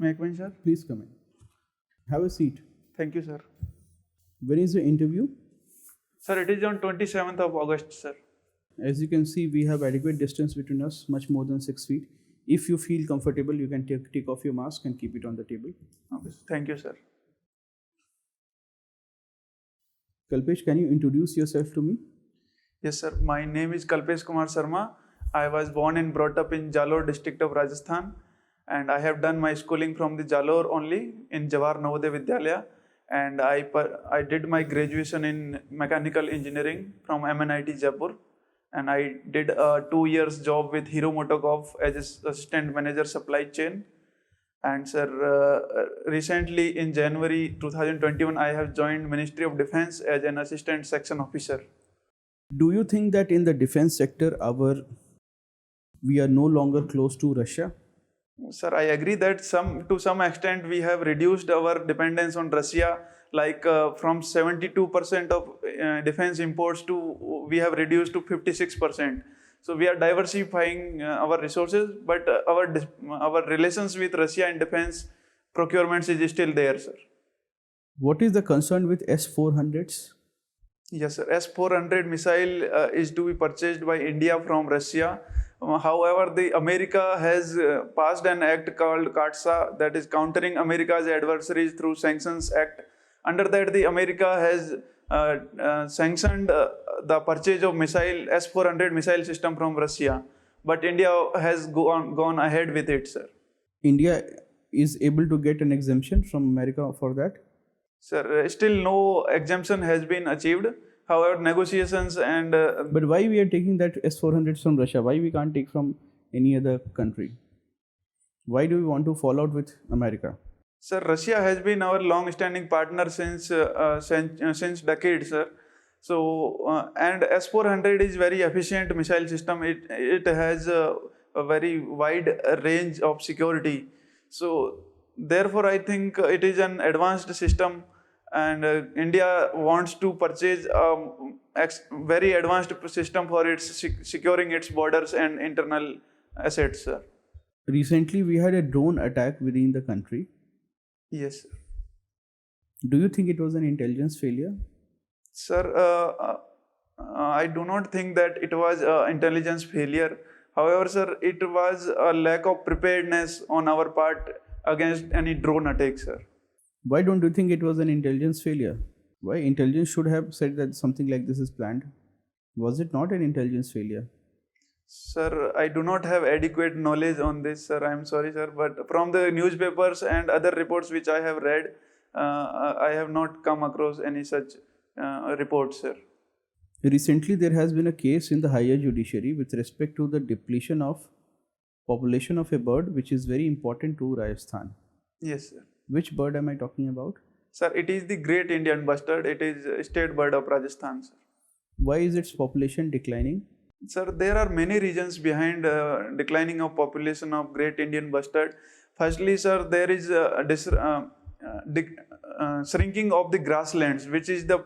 May I come in, sir? Please come in. Have a seat. Thank you, sir. When is the interview? Sir, it is on 27th of August, sir. As you can see, we have adequate distance between us, much more than 6 feet. If you feel comfortable, you can take off your mask and keep it on the table. Okay, thank you, sir. Kalpesh, can you introduce yourself to me? Yes, sir. My name is Kalpesh Kumar Sharma. I was born and brought up in Jalore district of Rajasthan, and I have done my schooling from the Jalore only in Jawahar Navodaya Vidyalaya, and I did my graduation in mechanical engineering from MNIT Jaipur, and I did a 2 years job with Hero MotoCorp as assistant manager supply chain. And sir, recently in January 2021, I have joined Ministry of Defence as an assistant section officer. Do you think that in the defense sector, we are no longer close to Russia? Sir, I agree that to some extent we have reduced our dependence on Russia, like from 72% of defense imports to we have reduced to 56%. So we are diversifying our resources, but our relations with Russia and defense procurements is still there, sir. What is the concern with S-400s? Yes, sir. S-400 missile is to be purchased by India from Russia. However, the America has passed an act called CAATSA, that is Countering America's Adversaries Through Sanctions Act. Under that, the America has sanctioned the purchase of S-400 missile system from Russia. But India has gone ahead with it, sir. India is able to get an exemption from America for that? Sir, still no exemption has been achieved. However, negotiations and... But why we are taking that S-400s from Russia? Why we can't take from any other country? Why do we want to fall out with America? Sir, Russia has been our long-standing partner since decades, sir. So, and S-400 is very efficient missile system. It has a very wide range of security. So, therefore, I think it is an advanced system, and India wants to purchase a very advanced system for securing its borders and internal assets, sir. Recently, we had a drone attack within the country. Yes, sir. Do you think it was an intelligence failure? Sir, I do not think that it was an intelligence failure. However, sir, it was a lack of preparedness on our part against any drone attack, sir. Why don't you think it was an intelligence failure? Why intelligence should have said that something like this is planned? Was it not an intelligence failure? Sir, I do not have adequate knowledge on this, sir. I am sorry, sir. But from the newspapers and other reports which I have read, I have not come across any such reports, sir. Recently, there has been a case in the higher judiciary with respect to the depletion of population of a bird which is very important to Rajasthan. Yes, sir. Which bird am I talking about? Sir, it is the great Indian bustard. It is a state bird of Rajasthan, sir. Why is its population declining? Sir, there are many reasons behind declining of population of great Indian bustard. Firstly, sir, there is shrinking of the grasslands, which is the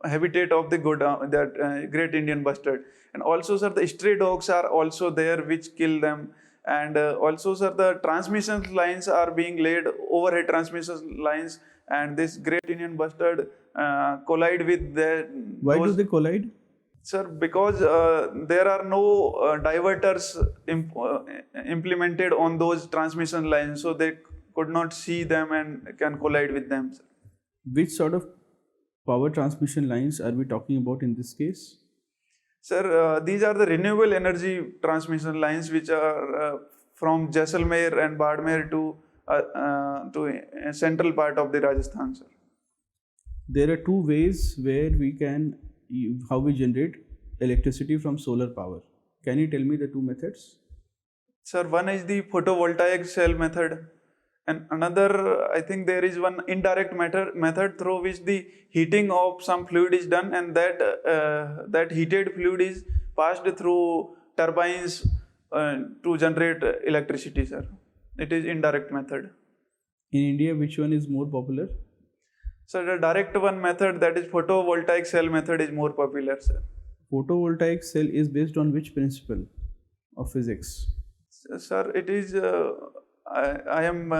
habitat of the great Indian bustard. And also, sir, the stray dogs are also there, which kill them. And also, sir, the transmission lines are being laid, overhead transmission lines, and this great Indian bustard collide with the... Why do they collide? Sir, because there are no diverters implemented on those transmission lines, so they could not see them and can collide with them, sir. Which sort of power transmission lines are we talking about in this case? Sir, these are the renewable energy transmission lines which are from Jaisalmer and Badmer to a central part of the Rajasthan, sir. There are two ways where how we generate electricity from solar power. Can you tell me the two methods? Sir, one is the photovoltaic cell method, and another, I think there is one indirect method through which the heating of some fluid is done, and that heated fluid is passed through turbines to generate electricity, sir. It is indirect method. In India, which one is more popular? So the direct one method, that is photovoltaic cell method, is more popular, sir. Photovoltaic cell is based on which principle of physics? Sir, it is I am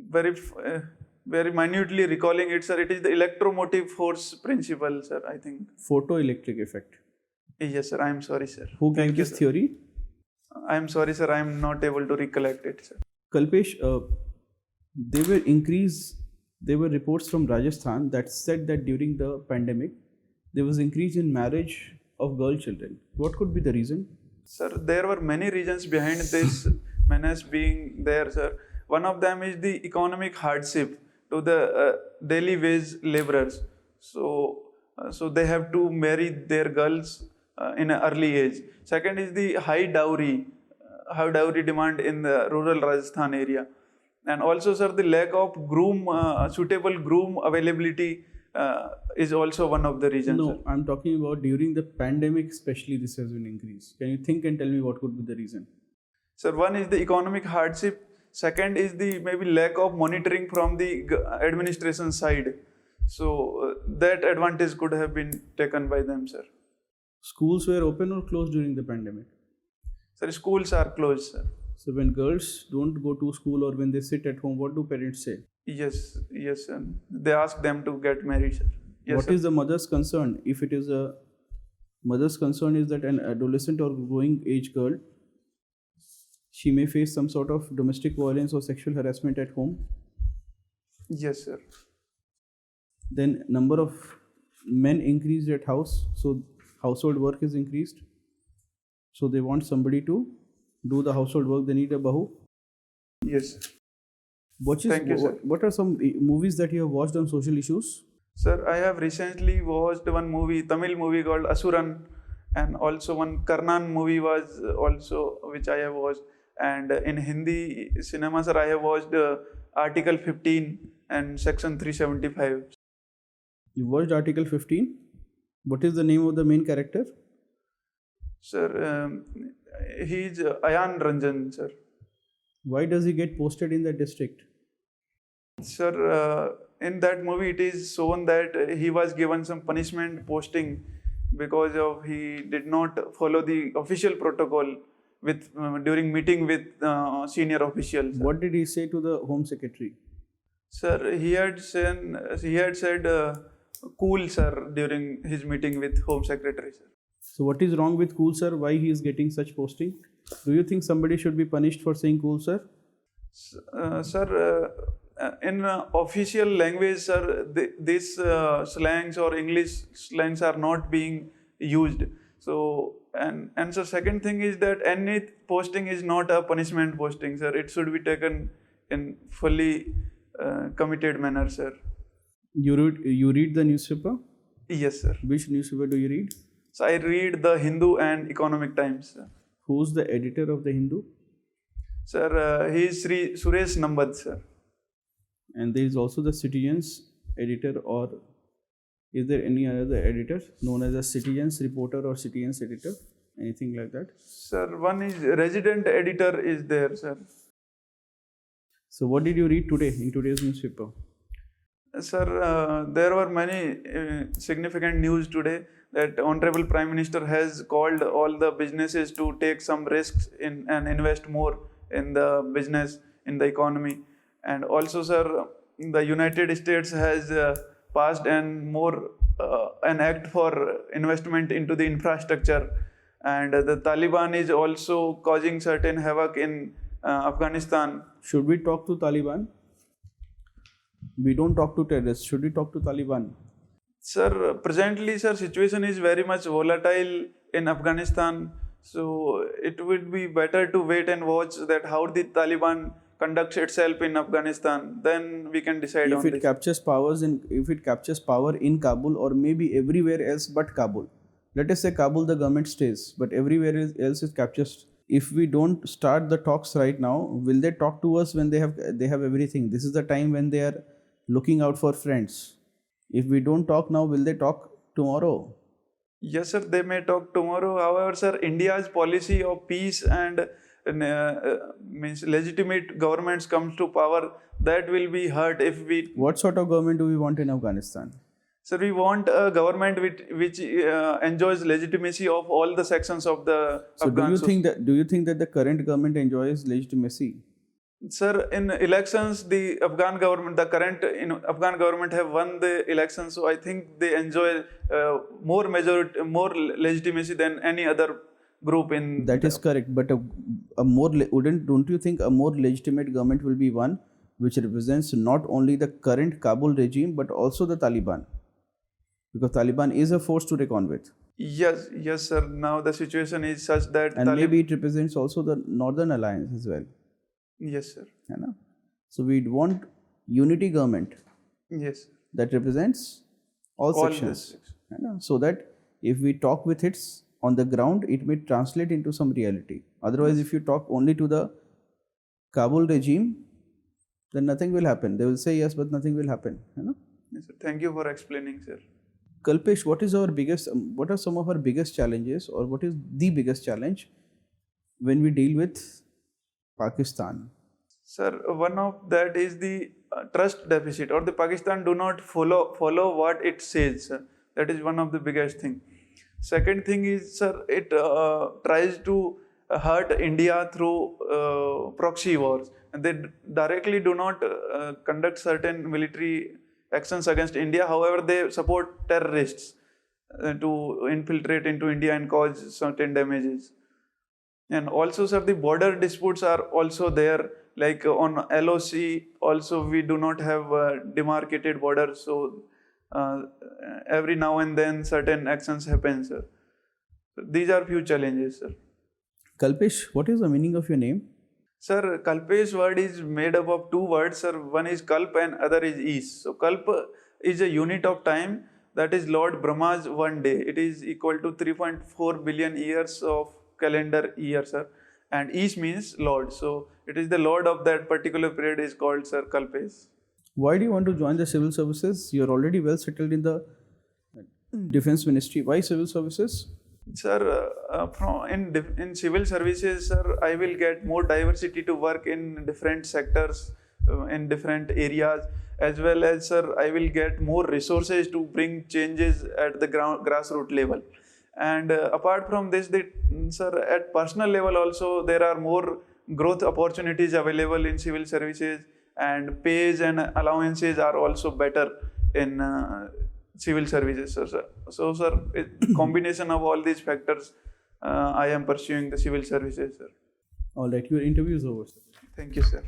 very minutely recalling it, sir. It is the electromotive force principle, sir. I think. Photoelectric effect. Yes, sir. I am sorry, sir. Who Thank gave you, this sir. theory? I am sorry, sir. I am not able to recollect it, sir. Kalpesh, there were reports from Rajasthan that said that during the pandemic, there was increase in marriage of girl children. What could be the reason? Sir, there were many reasons behind this menace being there, sir. One of them is the economic hardship to the daily wage laborers. So they have to marry their girls in an early age. Second is the high dowry demand in the rural Rajasthan area. And also, sir, the lack of suitable groom availability is also one of the reasons. No, Sir. I'm talking about during the pandemic, especially this has been increased. Can you think and tell me what could be the reason? Sir, one is the economic hardship. Second is the maybe lack of monitoring from the administration side. So that advantage could have been taken by them, sir. Schools were open or closed during the pandemic? Sir, schools are closed, sir. So when girls don't go to school or when they sit at home, what do parents say? Yes, sir. They ask them to get married, sir. Yes, What sir. is the mother's concern? If it is a mother's concern is that an adolescent or growing age girl, she may face some sort of domestic violence or sexual harassment at home. Yes, sir. Then number of men increased at house, so household work is increased. So they want somebody to do the household work. They need a bahu. Yes. Thank you, sir. What are some movies that you have watched on social issues? Sir, I have recently watched one movie, Tamil movie called Asuran, and also one Karnan movie was also which I have watched. And in Hindi cinema, sir, I have watched Article 15 and Section 375. You watched Article 15. What is the name of the main character? Sir, he is Ayan Ranjan, sir. Why does he get posted in that district? Sir, in that movie, it is shown that he was given some punishment posting because of he did not follow the official protocol with during meeting with senior officials. What did he say to the Home Secretary? Sir, he had said cool, sir, during his meeting with Home Secretary, sir. So what is wrong with cool sir? Why he is getting such posting? Do you think somebody should be punished for saying cool sir? Sir, in official language, sir, these slangs or English slangs are not being used. So, and so second thing is that any posting is not a punishment posting, sir. It should be taken in fully committed manner, sir. You read the newspaper? Yes, sir. Which newspaper do you read? So I read the Hindu and Economic Times, sir. Who's the editor of the Hindu? Sir, he is Sri Suresh Nambad, sir. And there is also the Citizens editor, or is there any other editor known as a Citizens reporter or Citizens editor? Anything like that? Sir, one is resident editor is there, sir. So what did you read today in today's newspaper? Sir, there were many significant news today that Honorable Prime Minister has called all the businesses to take some risks in and invest more in the business, in the economy. And also, sir, the United States has passed an act for investment into the infrastructure. And the Taliban is also causing certain havoc in Afghanistan. Should we talk to Taliban? We don't talk to terrorists. Should we talk to Taliban? Sir, presently, sir, situation is very much volatile in Afghanistan. So it would be better to wait and watch that how the Taliban conducts itself in Afghanistan. Then we can decide on If it this. captures power in Kabul or maybe everywhere else but Kabul. Let us say Kabul, the government stays, but everywhere else is captured. If we don't start the talks right now, will they talk to us when they have everything? This is the time when they are looking out for friends. If we don't talk now, will they talk tomorrow? Yes, sir, they may talk tomorrow. However, sir, India's policy of peace and means legitimate governments comes to power, that will be hurt if we. What sort of government do we want in Afghanistan? Sir, we want a government which enjoys legitimacy of all the sections of the So Afghan do you think that the current government enjoys legitimacy? Sir, in elections, the Afghan government, the current Afghan government have won the elections, so I think they enjoy more majority, more legitimacy than any other group in. That is correct, but don't you think a more legitimate government will be one which represents not only the current Kabul regime but also the Taliban? Because Taliban is a force to reckon with. Yes, yes, sir. Now the situation is such that And maybe it represents also the Northern Alliance as well. Yes, sir. है ना? So we want unity government Yes, that represents all sections. this. है ना? So that if we talk with it on the ground, it may translate into some reality. Otherwise, if you talk only to the Kabul regime, then nothing will happen. They will say yes, but nothing will happen. है ना? Yes, sir. Thank you for explaining, sir. Kalpesh, what are some of our biggest challenges, or what is the biggest challenge when we deal with Pakistan? Sir, one of that is the trust deficit, or the Pakistan do not follow what it says. Sir. That is one of the biggest thing. Second thing is, sir, it tries to hurt India through proxy wars, and they directly do not conduct certain military actions against India. However, they support terrorists to infiltrate into India and cause certain damages. And also, sir, the border disputes are also there. Like on LOC, also we do not have demarcated borders. So every now and then certain actions happen, sir. These are few challenges, sir. Kalpesh, what is the meaning of your name? Sir, Kalpesh word is made up of two words, sir. One is Kalp and other is Is. So Kalp is a unit of time, that is Lord Brahma's one day. It is equal to 3.4 billion years of calendar year, sir. And Is means Lord. So it is the Lord of that particular period is called, sir, Kalpesh. Why do you want to join the civil services? You're already well settled in the defense ministry. Why civil services? Sir, in civil services, sir, I will get more diversity to work in different sectors, in different areas, as well as, sir, I will get more resources to bring changes at the grassroots level. And apart from this, sir, at personal level also, there are more growth opportunities available in civil services, and pays and allowances are also better in civil services, sir. So, sir, combination of all these factors, I am pursuing the civil services, sir. All right, your interview is over, sir. Thank you, sir.